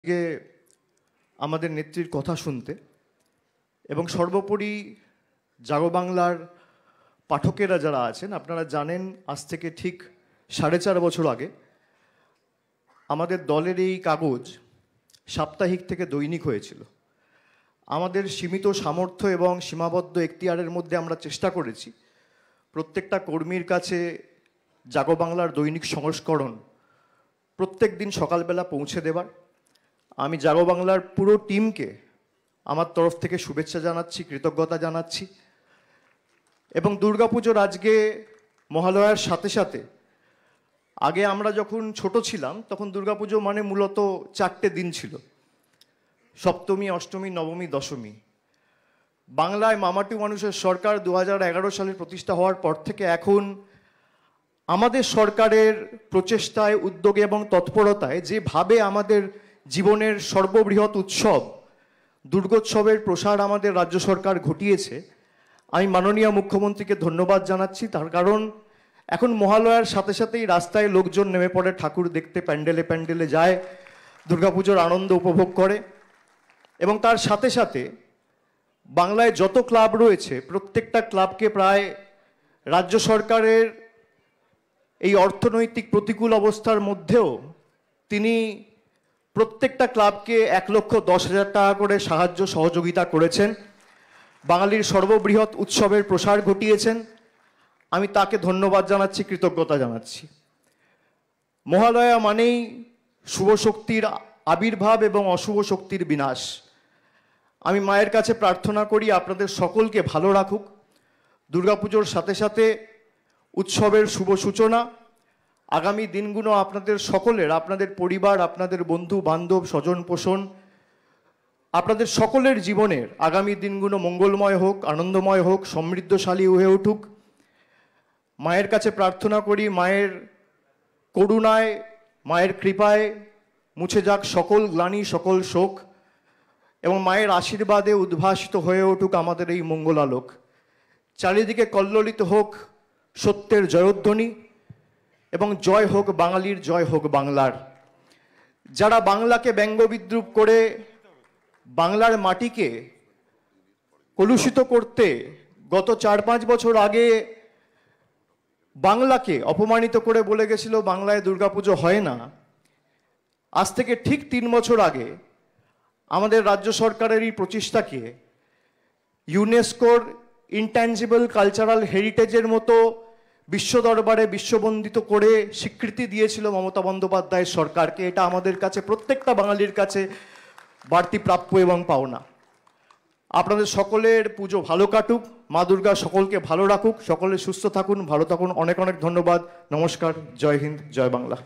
থেকে আমাদের নেত্রীর কথা শুনতে এবং সর্বোপরি জাগো বাংলার পাঠকেরা যারা আছেন, আপনারা জানেন আজ থেকে ঠিক 4.5 বছর আগে আমাদের দলের এই কাগজ সাপ্তাহিক থেকে দৈনিক হয়েছিল। আমাদের সীমিত সামর্থ্য এবং সীমাবদ্ধ এখতিয়ারের মধ্যে আমরা চেষ্টা করেছি প্রত্যেকটা কর্মীর কাছে জাগো বাংলার দৈনিক সংস্করণ প্রত্যেক দিন সকালবেলা পৌঁছে দেবার। আমি জাগো বাংলার পুরো টিমকে আমার তরফ থেকে শুভেচ্ছা জানাচ্ছি, কৃতজ্ঞতা জানাচ্ছি। এবং দুর্গাপুজোর আজকে মহালয়ার সাথে সাথে আগে আমরা যখন ছোট ছিলাম তখন দুর্গাপুজো মানে মূলত 4টে দিন ছিল: সপ্তমী, অষ্টমী, নবমী, দশমী। বাংলায় মামাটি মানুষের সরকার 2011 সালে প্রতিষ্ঠা হওয়ার পর থেকে এখন আমাদের সরকারের প্রচেষ্টায়, উদ্যোগে এবং তৎপরতায় যেভাবে আমাদের জীবনের সর্ববৃহৎ উৎসব দুর্গোৎসবের প্রসার আমাদের রাজ্য সরকার ঘটিয়েছে, আমি মাননীয় মুখ্যমন্ত্রীকে ধন্যবাদ জানাচ্ছি। তার কারণ এখন মহালয়ার সাথে সাথেই রাস্তায় লোকজন নেমে পড়ে, ঠাকুর দেখতে প্যান্ডেলে প্যান্ডেলে যায়, দুর্গাপুজোর আনন্দ উপভোগ করে। এবং তার সাথে সাথে বাংলায় যত ক্লাব রয়েছে প্রত্যেকটা ক্লাবকে প্রায় রাজ্য সরকারের এই অর্থনৈতিক প্রতিকূল অবস্থার মধ্যেও তিনি প্রত্যেকটা ক্লাবকে 1,10,000 টাকা করে সাহায্য সহযোগিতা করেছেন, বাঙালির সর্ববৃহৎ উৎসবের প্রসার ঘটিয়েছেন। আমি তাকে ধন্যবাদ জানাচ্ছি, কৃতজ্ঞতা জানাচ্ছি। মহালয়া মানেই শুভ শক্তির আবির্ভাব এবং অশুভ শক্তির বিনাশ। আমি মায়ের কাছে প্রার্থনা করি আপনাদের সকলকে ভালো রাখুক, দুর্গাপুজোর সাথে সাথে উৎসবের শুভ সূচনা। আগামী দিনগুলো আপনাদের সকলের, আপনাদের পরিবার, আপনাদের বন্ধু বান্ধব, স্বজন পোষণ, আপনাদের সকলের জীবনের আগামী দিনগুলো মঙ্গলময় হোক, আনন্দময় হোক, সমৃদ্ধশালী হয়ে উঠুক। মায়ের কাছে প্রার্থনা করি মায়ের করুণায়, মায়ের কৃপায় মুছে যাক সকল গ্লানি, সকল শোক, এবং মায়ের আশীর্বাদে উদ্ভাসিত হয়ে উঠুক আমাদের এই মঙ্গলালোক। চারিদিকে কল্লোলিত হোক সত্যের জয়ধ্বনি, এবং জয় হোক বাঙালির, জয় হোক বাংলার। যারা বাংলাকে ব্যঙ্গ বিদ্রুপ করে বাংলার মাটিকে কলুষিত করতে গত 4-5 বছর আগে বাংলাকে অপমানিত করে বলে গেছিল বাংলায় দুর্গাপুজো হয় না, আজ থেকে ঠিক 3 বছর আগে আমাদের রাজ্য সরকারের এই প্রচেষ্টাকে ইউনেস্কোর ইনট্যাঞ্জিবল কালচারাল হেরিটেজের মতো বিশ্ব দরবারে বিশ্ববন্দিত করে স্বীকৃতি দিয়েছিল মমতা বন্দ্যোপাধ্যায়ের সরকারকে। এটা আমাদের কাছে, প্রত্যেকটা বাঙালির কাছে বাড়তি প্রাপ্য এবং পাওনা। আপনাদের সকলের পুজো ভালো কাটুক, মা দুর্গা সকলকে ভালো রাখুক, সকলে সুস্থ থাকুন, ভালো থাকুন। অনেক অনেক ধন্যবাদ, নমস্কার, জয় হিন্দ, জয় বাংলা।